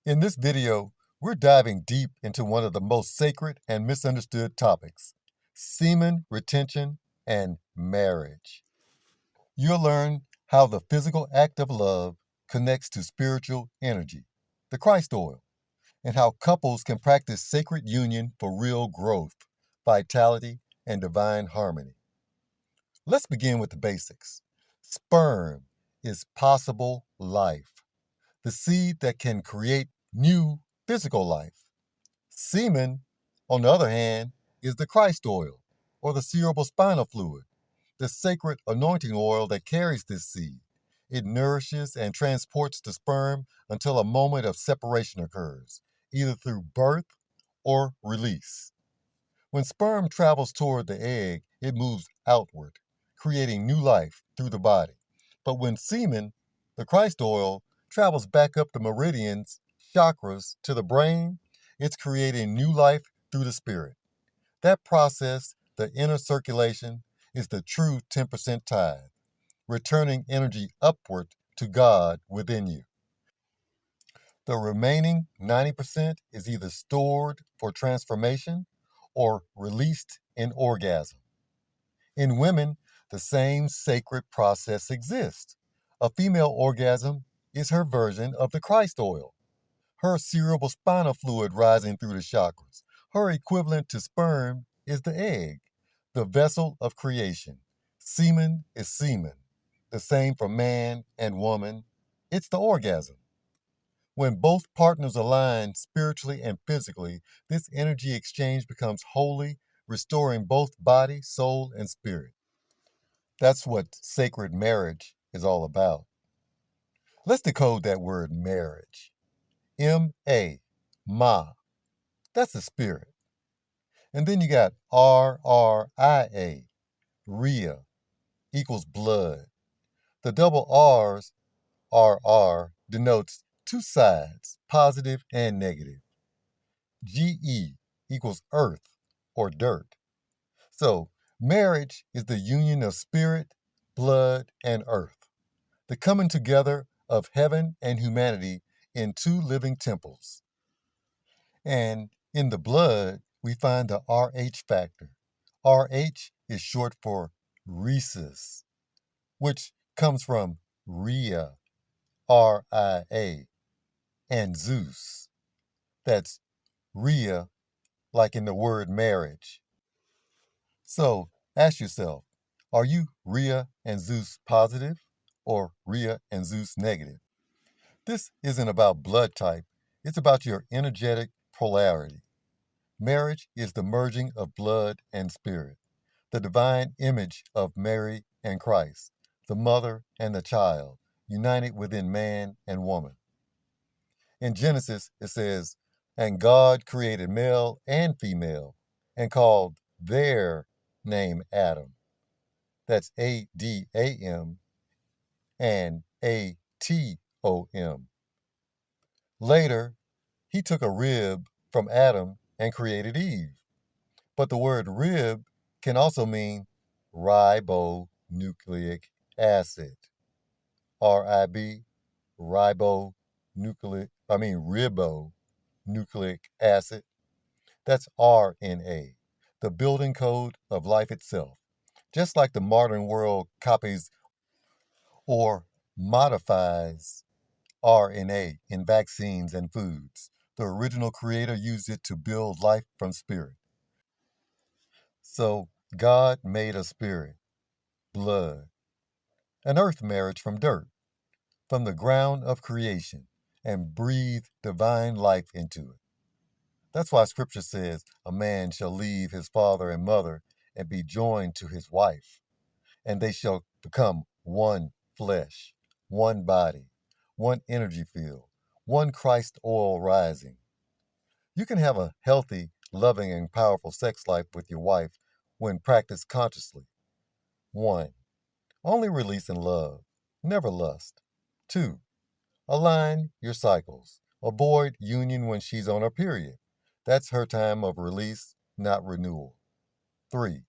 In this video, we're diving deep into one of the most sacred and misunderstood topics, semen retention and marriage. You'll learn how the physical act of love connects to spiritual energy, the Christ oil, and how couples can practice sacred union for real growth, vitality, and divine harmony. Let's begin with the basics. Sperm is possible life, the seed that can create new physical life. Semen, on the other hand, is the Christ oil, or the cerebrospinal fluid, the sacred anointing oil that carries this seed. It nourishes and transports the sperm until a moment of separation occurs, either through birth or release. When sperm travels toward the egg, it moves outward, creating new life through the body. But when semen, the Christ oil, travels back up the meridians, chakras, to the brain, it's creating new life through the spirit. That process, the inner circulation, is the true 10% tithe, returning energy upward to God within you. The remaining 90% is either stored for transformation or released in orgasm. In women, the same sacred process exists. A female orgasm is her version of the Christ oil, her cerebrospinal fluid rising through the chakras. Her equivalent to sperm is the egg, the vessel of creation. Semen is semen, the same for man and woman. It's the orgasm. When both partners align spiritually and physically, this energy exchange becomes holy, restoring both body, soul, and spirit. That's what sacred marriage is all about. Let's decode that word marriage. M-A, ma. That's the spirit. And then you got R-R-I-A, Rhea, equals blood. The double R's, R-R, denotes two sides, positive and negative. GE equals earth or dirt. So, marriage is the union of spirit, blood, and earth, the coming together of heaven and humanity in two living temples. And in the blood, we find the RH factor. RH is short for rhesus, which comes from Rhea, R-I-A, and Zeus. That's Rhea, like in the word marriage. So ask yourself, are you Rhea and Zeus positive or Rhea and Zeus negative? This isn't about blood type, it's about your energetic polarity. Marriage is the merging of blood and spirit, the divine image of Mary and Christ, the mother and the child, united within man and woman. In Genesis, it says, and God created male and female and called their name Adam. That's A-D-A-M and A-T-O-M. Later, he took a rib from Adam and created Eve. But the word rib can also mean ribonucleic acid. R-I-B, ribonucleic acid. That's RNA, the building code of life itself. Just like the modern world copies or modifies RNA in vaccines and foods, the original creator used it to build life from spirit. So God made a spirit, blood, an earth marriage from dirt, from the ground of creation, and breathed divine life into it. That's why scripture says a man shall leave his father and mother and be joined to his wife, and they shall become one flesh, one body, one energy field, one Christ oil rising. You can have a healthy, loving, and powerful sex life with your wife when practiced consciously. 1. Only release in love, never lust. 2. Align your cycles. Avoid union when she's on her period. That's her time of release, not renewal. 3.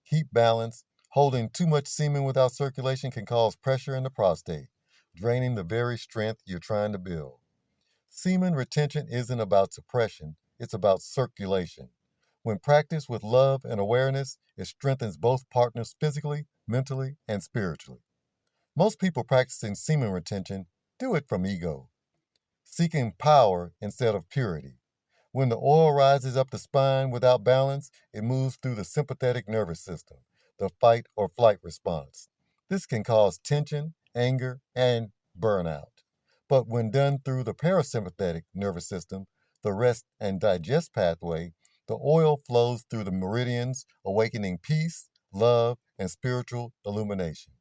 Keep balance. Holding too much semen without circulation can cause pressure in the prostate, draining the very strength you're trying to build. Semen retention isn't about suppression, it's about circulation. When practiced with love and awareness, it strengthens both partners physically, mentally, and spiritually. Most people practicing semen retention do it from ego, seeking power instead of purity. When the oil rises up the spine without balance, it moves through the sympathetic nervous system, the fight or flight response. This can cause tension, anger, and burnout. But when done through the parasympathetic nervous system, the rest and digest pathway, the oil flows through the meridians, awakening peace, love, and spiritual illumination.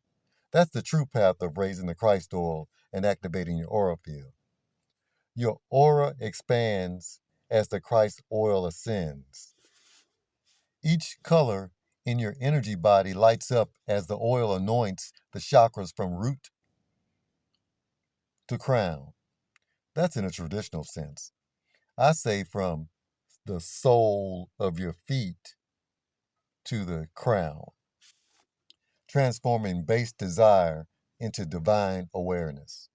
That's the true path of raising the Christ oil and activating your aura field. Your aura expands as the Christ oil ascends. Each color in your energy body lights up as the oil anoints the chakras from root to crown. That's in a traditional sense. I say from the sole of your feet to the crown, transforming base desire into divine awareness.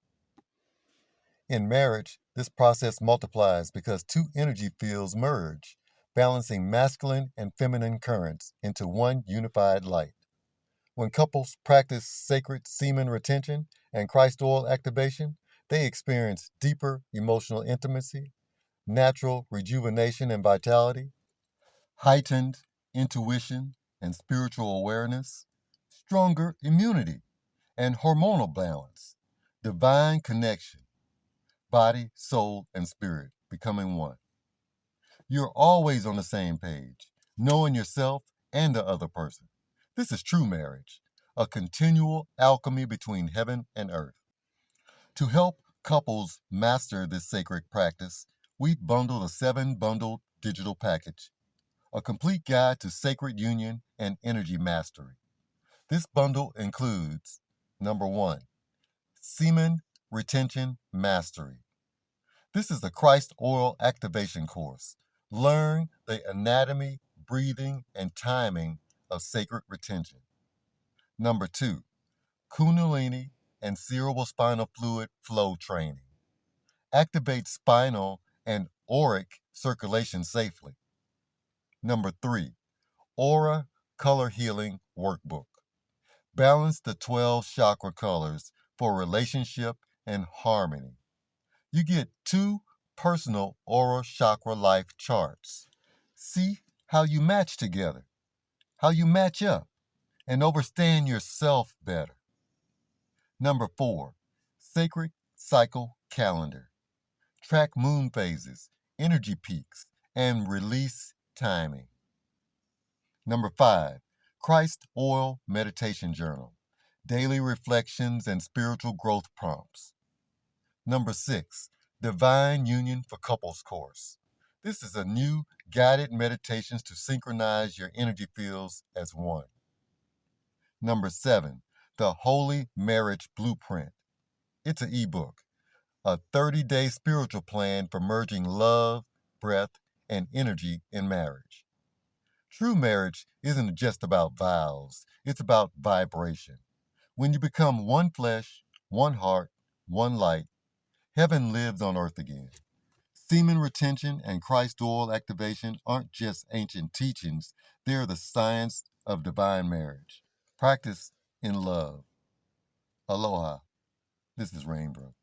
In marriage, this process multiplies because two energy fields merge, balancing masculine and feminine currents into one unified light. When couples practice sacred semen retention and Christ oil activation, they experience deeper emotional intimacy, natural rejuvenation and vitality, heightened intuition and spiritual awareness, stronger immunity and hormonal balance, divine connection, body, soul, and spirit becoming one. You're always on the same page, knowing yourself and the other person. This is true marriage, a continual alchemy between heaven and earth. To help couples master this sacred practice, we've bundled a 7 bundled digital package, a complete guide to sacred union and energy mastery. This bundle includes number 1, Semen Retention Mastery. This is the Christ Oil Activation Course. Learn the anatomy, breathing, and timing of sacred retention. Number 2, Kundalini and cerebrospinal fluid flow training. Activate spinal and auric circulation safely. Number 3, Aura Color Healing Workbook. Balance the 12 chakra colors for relationship and harmony. You get 2 personal aura chakra life charts. See how you match together, how you match up, and understand yourself better. Number 4, Sacred Cycle Calendar. Track moon phases, energy peaks, and release timing. Number 5, Christ Oil Meditation Journal. Daily reflections and spiritual growth prompts. Number 6, Divine Union for Couples Course. This is a new guided meditations to synchronize your energy fields as one. Number 7, The Holy Marriage Blueprint. It's an ebook, a 30-day spiritual plan for merging love, breath, and energy in marriage. True marriage isn't just about vows, it's about vibration. When you become one flesh, one heart, one light, heaven lives on earth again. Semen retention and Christ oil activation aren't just ancient teachings, they're the science of divine marriage. Practice in love. Aloha. This is Rainbow.